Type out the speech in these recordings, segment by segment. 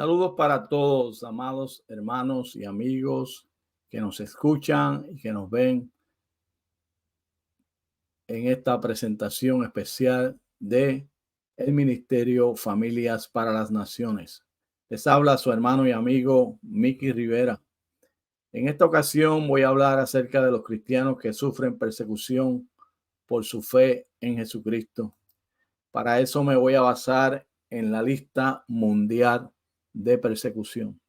Saludos para todos, amados hermanos y amigos que nos escuchan y que nos ven en esta presentación especial de el Ministerio Familias para las Naciones. Les habla su hermano y amigo Mickey Rivera. En esta ocasión voy a hablar acerca de los cristianos que sufren persecución por su fe en Jesucristo. Para eso me voy a basar en la lista mundial de persecución.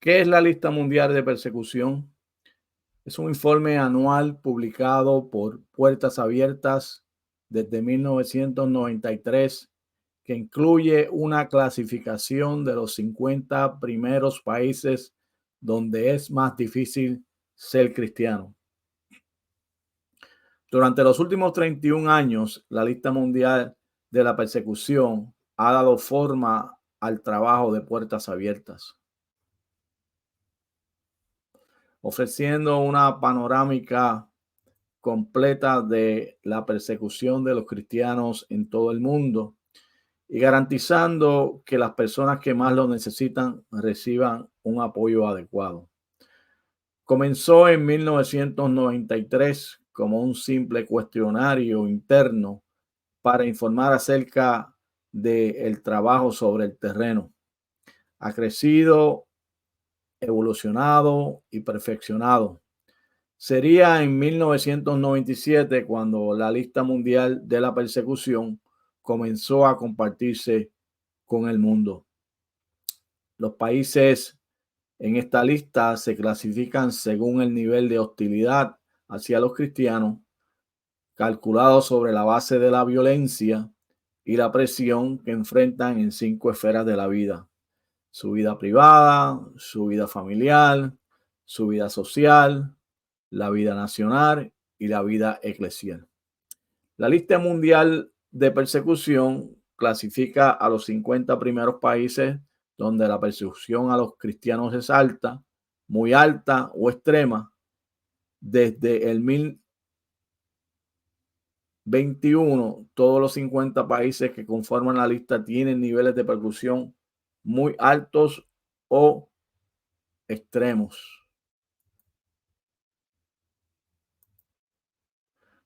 ¿Qué es la lista mundial de persecución? Es un informe anual publicado por Puertas Abiertas desde 1993 que incluye una clasificación de los 50 primeros países donde es más difícil ser cristiano. Durante los últimos 31 años, la lista mundial de la persecución ha dado forma al trabajo de Puertas Abiertas, ofreciendo una panorámica completa de la persecución de los cristianos en todo el mundo y garantizando que las personas que más lo necesitan reciban un apoyo adecuado. Comenzó en 1993 como un simple cuestionario interno para informar acerca del trabajo sobre el terreno. Ha crecido, evolucionado y perfeccionado. Sería en 1997 cuando la lista mundial de la persecución comenzó a compartirse con el mundo. Los países en esta lista se clasifican según el nivel de hostilidad hacia los cristianos, calculado sobre la base de la violencia y la presión que enfrentan en 5 esferas de la vida: su vida privada, su vida familiar, su vida social, la vida nacional y la vida eclesial. La lista mundial de persecución clasifica a los 50 primeros países donde la persecución a los cristianos es alta, muy alta o extrema. Desde el 2021, todos los 50 países que conforman la lista tienen niveles de persecución muy altos o extremos.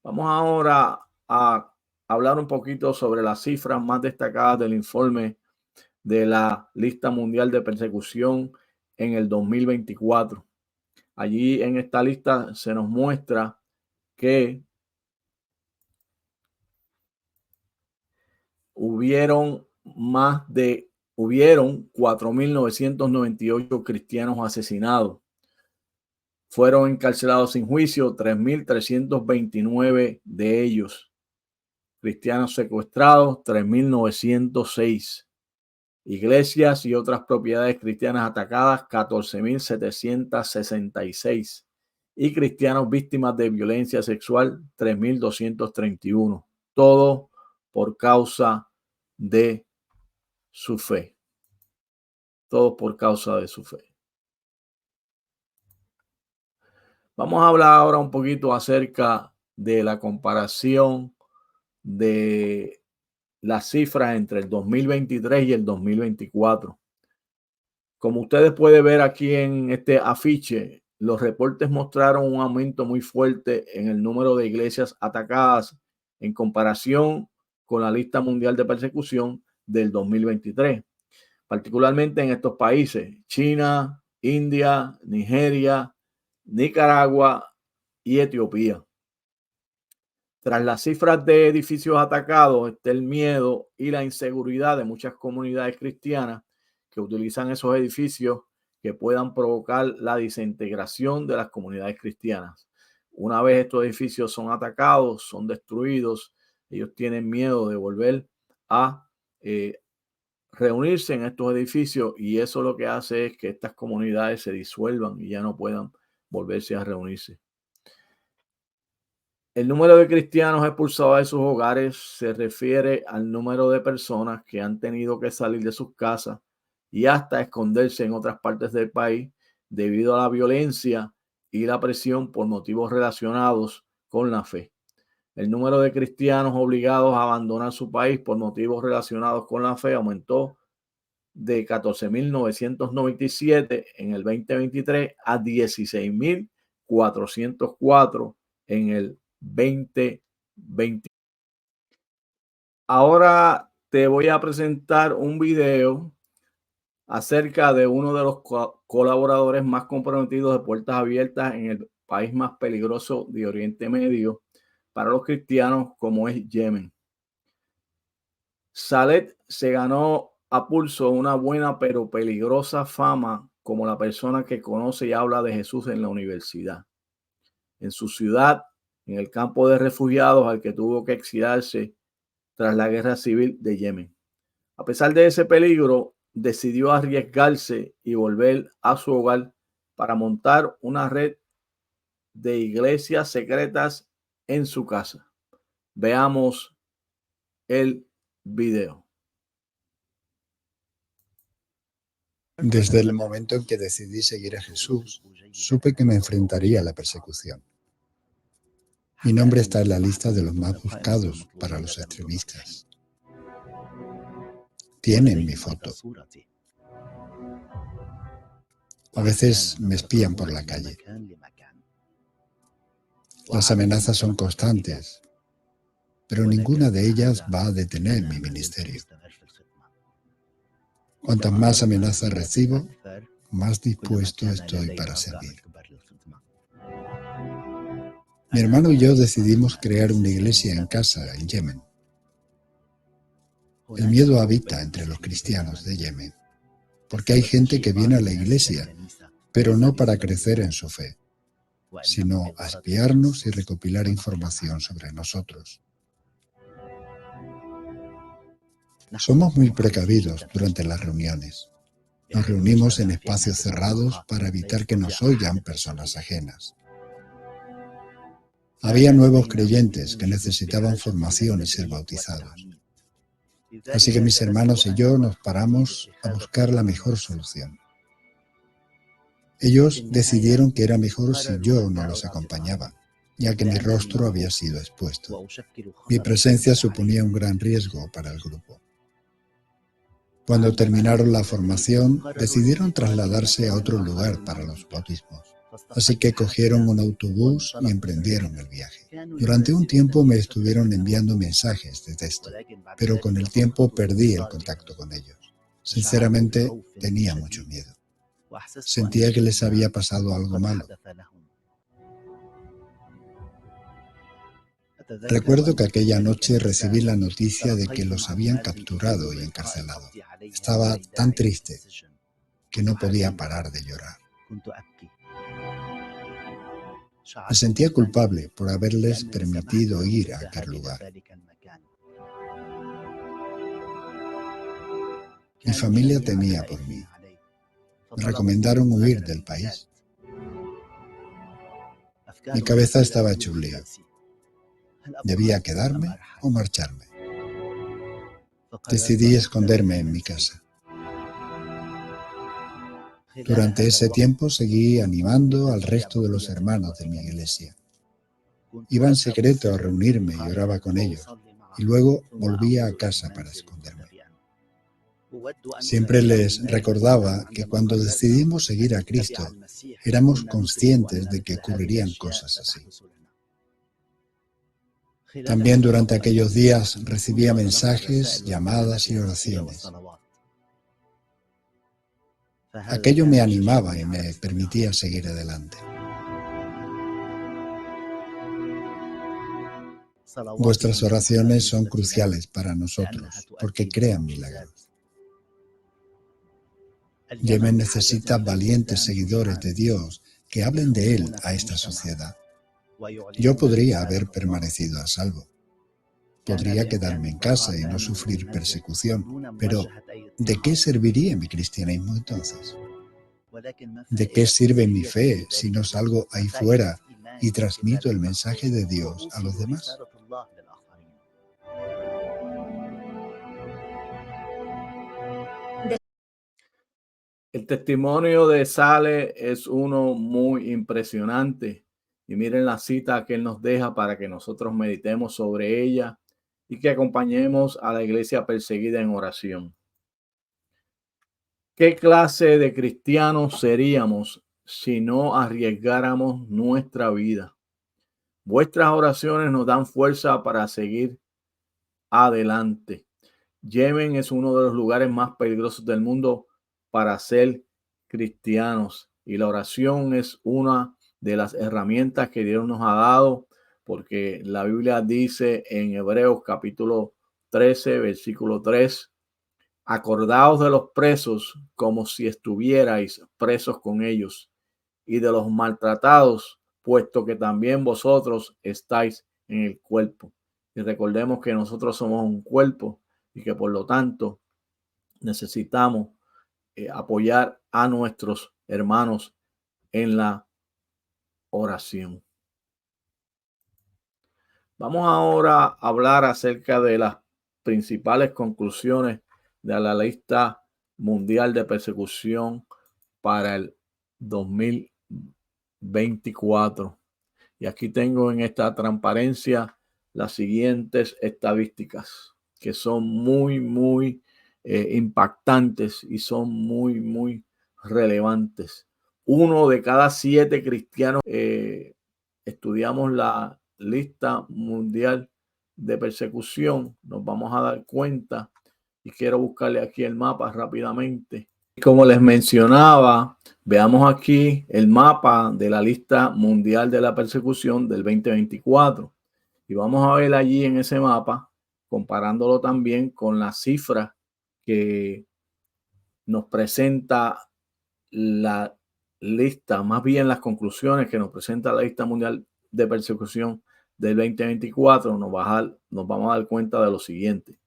Vamos ahora a hablar un poquito sobre las cifras más destacadas del informe de la lista mundial de persecución en el 2024. Allí en esta lista se nos muestra que hubieron 4.998 cristianos asesinados. Fueron encarcelados sin juicio 3.329 de ellos. Cristianos secuestrados 3.906. Iglesias y otras propiedades cristianas atacadas 14.766. Y cristianos víctimas de violencia sexual 3.231. Todo por causa de su fe. Todo por causa de su fe. Vamos a hablar ahora un poquito acerca de la comparación de las cifras entre el 2023 y el 2024. Como ustedes pueden ver aquí en este afiche, los reportes mostraron un aumento muy fuerte en el número de iglesias atacadas en comparación con la lista mundial de persecución del 2023, particularmente en estos países: China, India, Nigeria, Nicaragua y Etiopía. Tras las cifras de edificios atacados está el miedo y la inseguridad de muchas comunidades cristianas que utilizan esos edificios que puedan provocar la desintegración de las comunidades cristianas. Una vez estos edificios son atacados, son destruidos, ellos tienen miedo de volver a reunirse en estos edificios, y eso lo que hace es que estas comunidades se disuelvan y ya no puedan volverse a reunirse. El número de cristianos expulsados de sus hogares se refiere al número de personas que han tenido que salir de sus casas y hasta esconderse en otras partes del país debido a la violencia y la presión por motivos relacionados con la fe. El número de cristianos obligados a abandonar su país por motivos relacionados con la fe aumentó de 14.997 en el 2023 a 16.404 en el 2020. Ahora te voy a presentar un video acerca de uno de los colaboradores más comprometidos de Puertas Abiertas en el país más peligroso de Oriente Medio para los cristianos, como es Yemen. Saleh se ganó a pulso una buena pero peligrosa fama como la persona que conoce y habla de Jesús en la universidad, en su ciudad, en el campo de refugiados al que tuvo que exilarse tras la guerra civil de Yemen. A pesar de ese peligro, decidió arriesgarse y volver a su hogar para montar una red de iglesias secretas en su casa. Veamos el video. Desde el momento en que decidí seguir a Jesús, supe que me enfrentaría a la persecución. Mi nombre está en la lista de los más buscados para los extremistas. Tienen mi foto. A veces me espían por la calle. Las amenazas son constantes, pero ninguna de ellas va a detener mi ministerio. Cuantas más amenazas recibo, más dispuesto estoy para servir. Mi hermano y yo decidimos crear una iglesia en casa en Yemen. El miedo habita entre los cristianos de Yemen, porque hay gente que viene a la iglesia, pero no para crecer en su fe, sino a espiarnos y recopilar información sobre nosotros. Somos muy precavidos durante las reuniones. Nos reunimos en espacios cerrados para evitar que nos oigan personas ajenas. Había nuevos creyentes que necesitaban formación y ser bautizados. Así que mis hermanos y yo nos paramos a buscar la mejor solución. Ellos decidieron que era mejor si yo no los acompañaba, ya que mi rostro había sido expuesto. Mi presencia suponía un gran riesgo para el grupo. Cuando terminaron la formación, decidieron trasladarse a otro lugar para los bautismos. Así que cogieron un autobús y emprendieron el viaje. Durante un tiempo me estuvieron enviando mensajes de texto, pero con el tiempo perdí el contacto con ellos. Sinceramente, tenía mucho miedo. Sentía que les había pasado algo malo. Recuerdo que aquella noche recibí la noticia de que los habían capturado y encarcelado. Estaba tan triste que no podía parar de llorar. Me sentía culpable por haberles permitido ir a aquel lugar. Mi familia temía por mí. Me recomendaron huir del país. Mi cabeza estaba hecho un lío. ¿Debía quedarme o marcharme? Decidí esconderme en mi casa. Durante ese tiempo seguí animando al resto de los hermanos de mi iglesia. Iba en secreto a reunirme y oraba con ellos, y luego volvía a casa para esconderme. Siempre les recordaba que cuando decidimos seguir a Cristo, éramos conscientes de que ocurrirían cosas así. También durante aquellos días recibía mensajes, llamadas y oraciones. Aquello me animaba y me permitía seguir adelante. Vuestras oraciones son cruciales para nosotros, porque crean milagros. Yemen necesita valientes seguidores de Dios que hablen de Él a esta sociedad. Yo podría haber permanecido a salvo. Podría quedarme en casa y no sufrir persecución, pero ¿de qué serviría mi cristianismo entonces? ¿De qué sirve mi fe si no salgo ahí fuera y transmito el mensaje de Dios a los demás? El testimonio de Saleh es uno muy impresionante. Y miren la cita que él nos deja para que nosotros meditemos sobre ella y que acompañemos a la iglesia perseguida en oración. ¿Qué clase de cristianos seríamos si no arriesgáramos nuestra vida? Vuestras oraciones nos dan fuerza para seguir adelante. Yemen es uno de los lugares más peligrosos del mundo para ser cristianos, y la oración es una de las herramientas que Dios nos ha dado, porque la Biblia dice en Hebreos capítulo 13, versículo 3: acordaos de los presos como si estuvierais presos con ellos, y de los maltratados, puesto que también vosotros estáis en el cuerpo. Y recordemos que nosotros somos un cuerpo y que por lo tanto necesitamos apoyar a nuestros hermanos en la oración. Vamos ahora a hablar acerca de las principales conclusiones de la lista mundial de persecución para el 2024. Y aquí tengo en esta transparencia las siguientes estadísticas que son muy impactantes y son muy relevantes. 1 de cada 7 cristianos, estudiamos la lista mundial de persecución, nos vamos a dar cuenta, y quiero buscarle aquí el mapa rápidamente. Como les mencionaba, veamos aquí el mapa de la lista mundial de la persecución del 2024. Y vamos a ver allí en ese mapa, comparándolo también con la cifra que nos presenta la lista, más bien las conclusiones que nos presenta la lista mundial de persecución del 2024, nos vamos a dar cuenta de lo siguiente.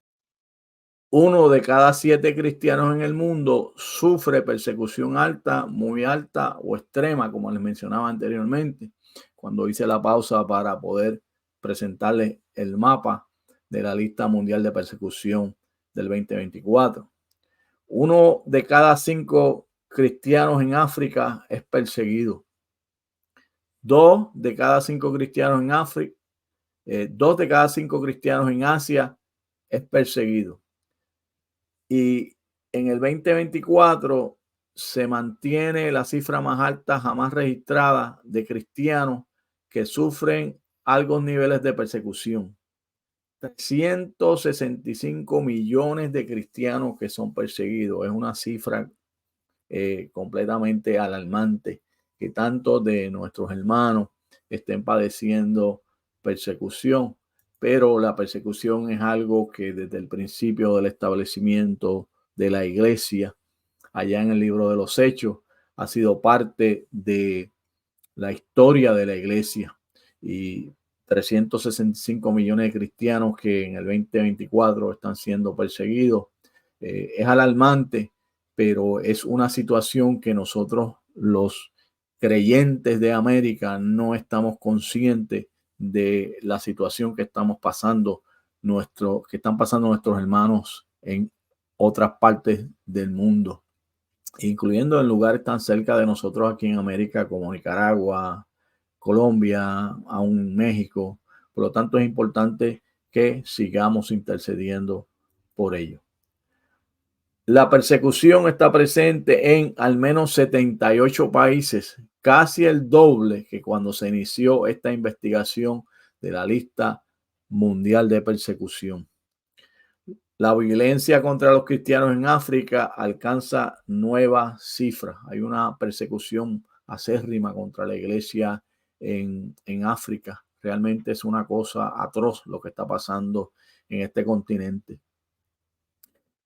1 de cada 7 cristianos en el mundo sufre persecución alta, muy alta o extrema, como les mencionaba anteriormente, cuando hice la pausa para poder presentarles el mapa de la lista mundial de persecución del 2024. 1 de cada 5 cristianos en África es perseguido. 2 de cada 5 cristianos en África, 2 de cada 5 cristianos en Asia es perseguido. Y en el 2024 se mantiene la cifra más alta jamás registrada de cristianos que sufren altos niveles de persecución. 365 millones de cristianos que son perseguidos. Es una cifra completamente alarmante, que tantos de nuestros hermanos estén padeciendo persecución. Pero la persecución es algo que desde el principio del establecimiento de la iglesia, allá en el libro de los Hechos, ha sido parte de la historia de la iglesia. Y 365 millones de cristianos que en el 2024 están siendo perseguidos, es alarmante, pero es una situación que nosotros, los creyentes de América, no estamos conscientes de la situación que estamos pasando, que están pasando nuestros hermanos en otras partes del mundo, incluyendo en lugares tan cerca de nosotros aquí en América como Nicaragua, Colombia, aún México. Por lo tanto, es importante que sigamos intercediendo por ello. La persecución está presente en al menos 78 países, casi el doble que cuando se inició esta investigación de la lista mundial de persecución. La violencia contra los cristianos en África alcanza nuevas cifras. Hay una persecución acérrima contra la iglesia en África. Realmente es una cosa atroz lo que está pasando en este continente.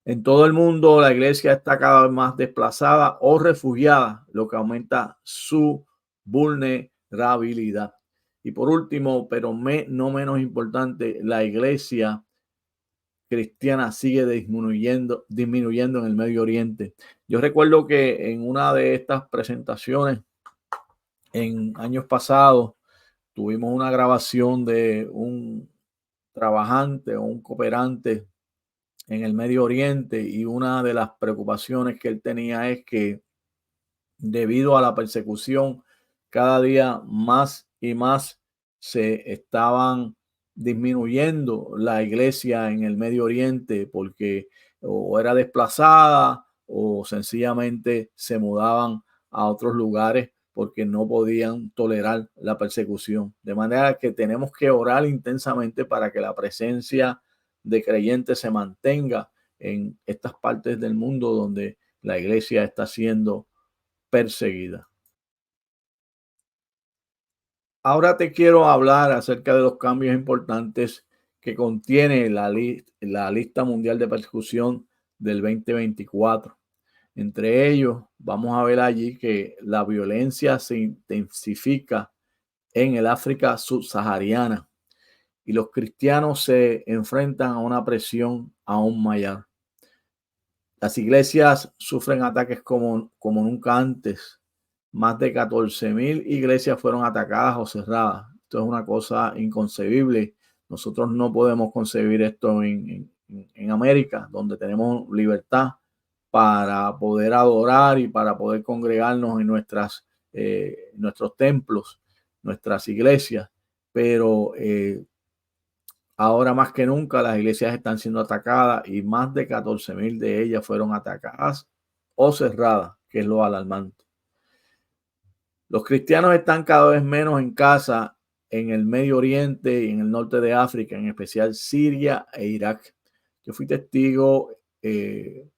En todo el mundo, la iglesia está cada vez más desplazada o refugiada, lo que aumenta su vulnerabilidad. Y por último, pero no menos importante, la iglesia cristiana sigue disminuyendo en el Medio Oriente. Yo recuerdo que en una de estas presentaciones en años pasados tuvimos una grabación de un trabajante o un cooperante en el Medio Oriente, y una de las preocupaciones que él tenía es que debido a la persecución cada día más y más se estaban disminuyendo la iglesia en el Medio Oriente, porque o era desplazada o sencillamente se mudaban a otros lugares porque no podían tolerar la persecución. De manera que tenemos que orar intensamente para que la presencia de creyentes se mantenga en estas partes del mundo donde la iglesia está siendo perseguida. Ahora te quiero hablar acerca de los cambios importantes que contiene la lista mundial de persecución del 2024. Entre ellos, vamos a ver allí que la violencia se intensifica en el África subsahariana y los cristianos se enfrentan a una presión aún mayor. Las iglesias sufren ataques como nunca antes. Más de 14,000 iglesias fueron atacadas o cerradas. Esto es una cosa inconcebible. Nosotros no podemos concebir esto en América, donde tenemos libertad para poder adorar y para poder congregarnos en nuestros templos, nuestras iglesias. Pero ahora más que nunca las iglesias están siendo atacadas y más de 14,000 de ellas fueron atacadas o cerradas, que es lo alarmante. Los cristianos están cada vez menos en casa en el Medio Oriente y en el norte de África, en especial Siria e Irak. Yo fui testigo de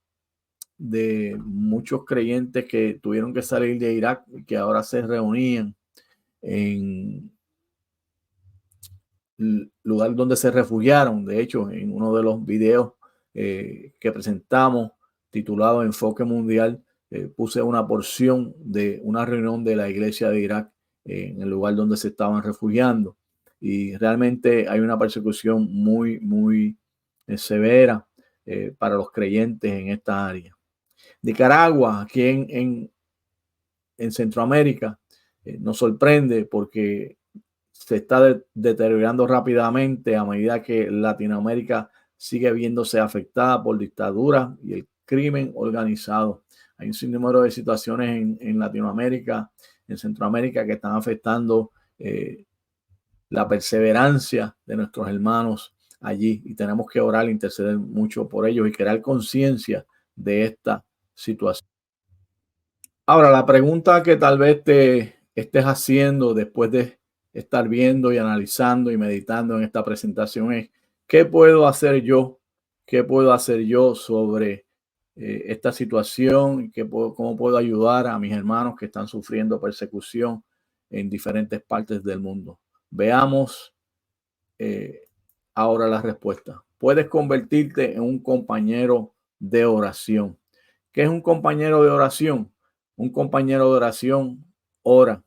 muchos creyentes que tuvieron que salir de Irak y que ahora se reunían en el lugar donde se refugiaron. De hecho, en uno de los videos que presentamos, titulado Enfoque Mundial, puse una porción de una reunión de la iglesia de Irak en el lugar donde se estaban refugiando. Y realmente hay una persecución muy, muy severa para los creyentes en esta área. Nicaragua, aquí en Centroamérica, nos sorprende porque se está deteriorando rápidamente a medida que Latinoamérica sigue viéndose afectada por dictadura y el crimen organizado. Hay un sinnúmero de situaciones en Latinoamérica, en Centroamérica, que están afectando la perseverancia de nuestros hermanos allí, y tenemos que orar e interceder mucho por ellos y crear conciencia de esta situación. Ahora, la pregunta que tal vez te estés haciendo después de estar viendo y analizando y meditando en esta presentación es, ¿qué puedo hacer yo? ¿Qué puedo hacer yo sobre esta situación? ¿Cómo puedo ayudar a mis hermanos que están sufriendo persecución en diferentes partes del mundo? Veamos ahora la respuesta. Puedes convertirte en un compañero de oración. ¿Qué es un compañero de oración? Un compañero de oración ora.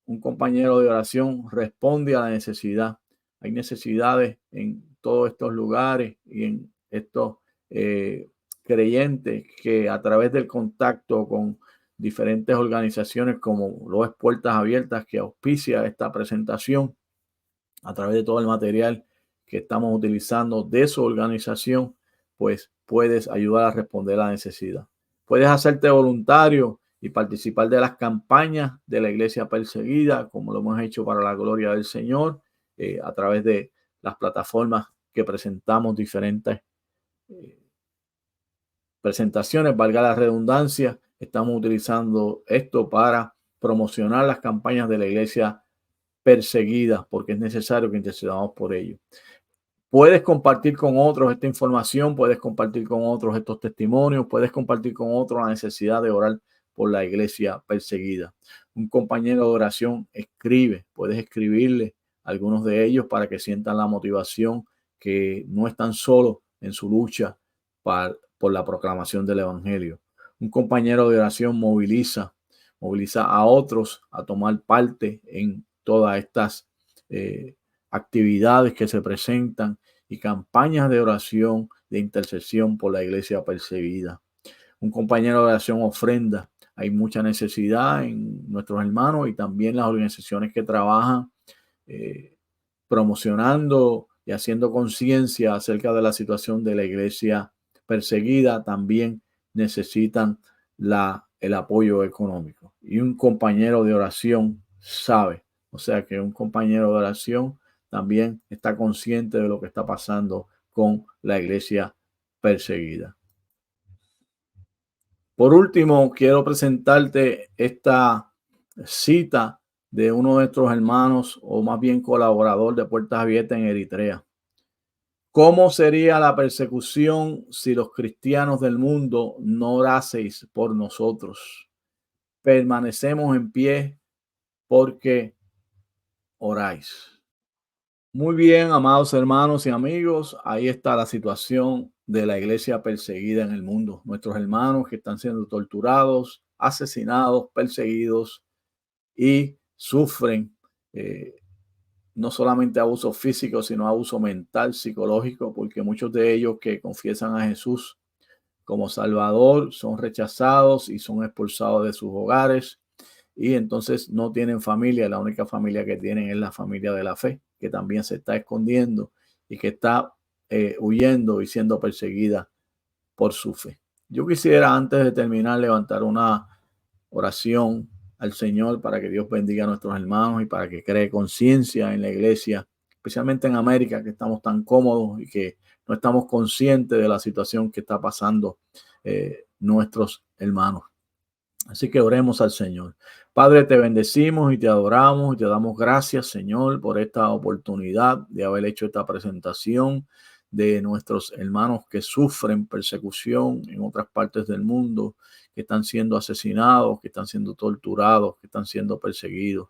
Un compañero de oración responde a la necesidad. Hay necesidades en todos estos lugares y en estos creyentes que a través del contacto con diferentes organizaciones como lo es Puertas Abiertas, que auspicia esta presentación, a través de todo el material que estamos utilizando de su organización, pues puedes ayudar a responder a la necesidad. Puedes hacerte voluntario y participar de las campañas de la iglesia perseguida, como lo hemos hecho para la gloria del Señor, a través de las plataformas que presentamos diferentes presentaciones, valga la redundancia. Estamos utilizando esto para promocionar las campañas de la iglesia perseguidas, porque es necesario que intercedamos por ello. Puedes compartir con otros esta información, puedes compartir con otros estos testimonios, puedes compartir con otros la necesidad de orar por la iglesia perseguida. Un compañero de oración escribe, puedes escribirle a algunos de ellos para que sientan la motivación, que no están solos en su lucha por la proclamación del evangelio. Un compañero de oración moviliza a otros a tomar parte en todas estas actividades que se presentan y campañas de oración, de intercesión por la iglesia perseguida. Un compañero de oración ofrenda. Hay mucha necesidad en nuestros hermanos y también las organizaciones que trabajan promocionando y haciendo conciencia acerca de la situación de la iglesia perseguida, también necesitan el apoyo económico. Y un compañero de oración sabe, o sea que un compañero de oración también está consciente de lo que está pasando con la iglesia perseguida. Por último, quiero presentarte esta cita de uno de nuestros hermanos, o más bien colaborador de Puertas Abiertas en Eritrea. ¿Cómo sería la persecución si los cristianos del mundo no oraseis por nosotros? Permanecemos en pie porque oráis. Muy bien, amados hermanos y amigos, ahí está la situación de la iglesia perseguida en el mundo. Nuestros hermanos que están siendo torturados, asesinados, perseguidos y sufren no solamente abuso físico, sino abuso mental, psicológico, porque muchos de ellos que confiesan a Jesús como Salvador son rechazados y son expulsados de sus hogares, y entonces no tienen familia. La única familia que tienen es la familia de la fe, que también se está escondiendo y que está huyendo y siendo perseguida por su fe. Yo quisiera, antes de terminar, levantar una oración al Señor para que Dios bendiga a nuestros hermanos y para que cree conciencia en la iglesia, especialmente en América, que estamos tan cómodos y que no estamos conscientes de la situación que está pasando nuestros hermanos. Así que oremos al Señor. Padre, te bendecimos y te adoramos y te damos gracias, Señor, por esta oportunidad de haber hecho esta presentación de nuestros hermanos que sufren persecución en otras partes del mundo, que están siendo asesinados, que están siendo torturados, que están siendo perseguidos.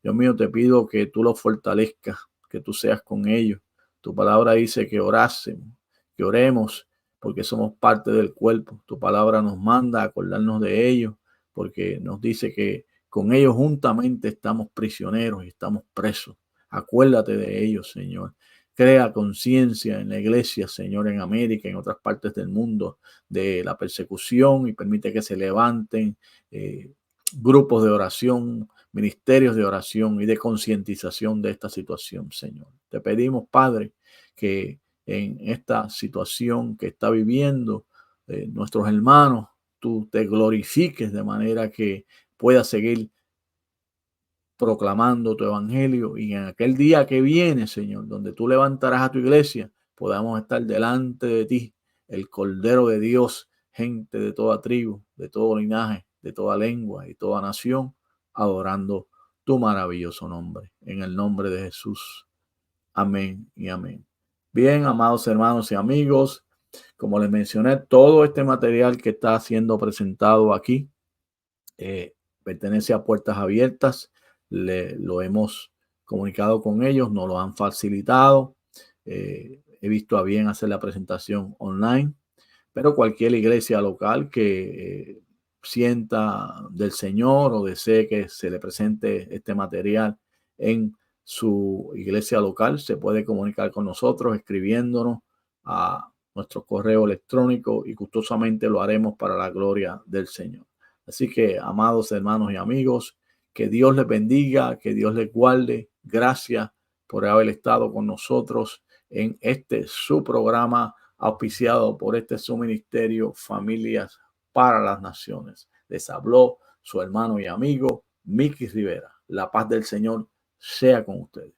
Dios mío, te pido que tú los fortalezcas, que tú seas con ellos. Tu palabra dice que orásemos, que oremos, porque somos parte del cuerpo. Tu palabra nos manda a acordarnos de ellos, porque nos dice que con ellos juntamente estamos prisioneros y estamos presos. Acuérdate de ellos, Señor. Crea conciencia en la iglesia, Señor, en América, en otras partes del mundo, de la persecución, y permite que se levanten grupos de oración, ministerios de oración y de concientización de esta situación, Señor. Te pedimos, Padre, que en esta situación que está viviendo nuestros hermanos, tú te glorifiques de manera que pueda seguir proclamando tu evangelio, y en aquel día que viene, Señor, donde tú levantarás a tu iglesia, podamos estar delante de ti, el Cordero de Dios, gente de toda tribu, de todo linaje, de toda lengua y toda nación, adorando tu maravilloso nombre. En el nombre de Jesús. Amén y amén. Bien, amados hermanos y amigos, como les mencioné, todo este material que está siendo presentado aquí pertenece a Puertas Abiertas. Lo hemos comunicado con ellos, nos lo han facilitado. He visto a bien hacer la presentación online, pero cualquier iglesia local que sienta del Señor o desee que se le presente este material en su iglesia local, se puede comunicar con nosotros escribiéndonos a nuestro correo electrónico, y gustosamente lo haremos para la gloria del Señor. Así que, amados hermanos y amigos, que Dios les bendiga, que Dios les guarde. Gracias por haber estado con nosotros en este su programa, auspiciado por este su ministerio, Familias para las Naciones. Les habló su hermano y amigo Mickey Rivera. La paz del Señor sea con ustedes.